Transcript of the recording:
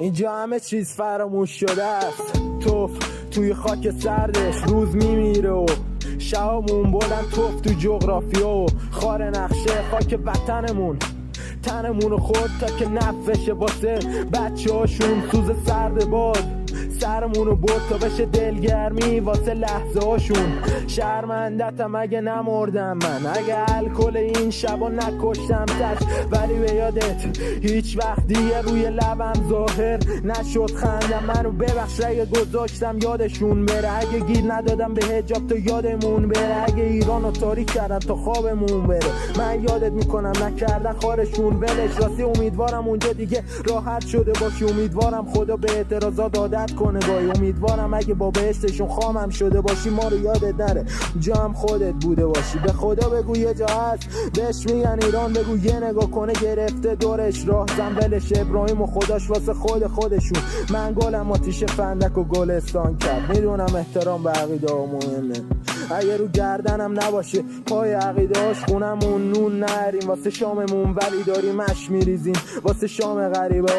اینجا همه چیز فراموش شده است. توی خاک سردش روز میمیره و شبمون بلند تو جغرافیا و خار نقشه خاک وطنمون تنمونو خورد تا که نفشه واسه بچه هاشون سوز سرد باد سرمونو برد تا بشه دلگرمی واسه لحظه هاشون. شرمندتم اگه نمردم من، اگه الکل این شبا نکشتم تش، ولی به یادت هیچ وقت دیگه روی لبم ظاهر نشد خندم. منو ببخش اگه گذاشتم یادشون بره، اگه گیر ندادم به حجاب تا یادمون بره، اگه ایرانو تاریک کردم تا خوابمون بره. من یادت میکنم نکردن خارشون ولش، راستی امیدوارم اونجا دیگه راحت شده باشی، امیدوارم خدا به اعتراضات عادت کنه گاهی، امیدوارم اگه با بهشتشون خامم شده باشی ما رو یادت نره جا هم خودت بوده باشی. به خدا بگو یه جا هست بهش میگن ایران، بگو یه نگاه کنه گرفته دورش راه زن ولش، ابراهیم و خداش واسه خودشون. من گلم آتیش فندک و گلستان کرد، میدونم احترام به عقیده ها مهمه، اگه رو گردنم نباشه پای عقیده هاش خونمون نون نریم واسه شاممون، ولی داریم اش میریزیم واسه شام غریبه.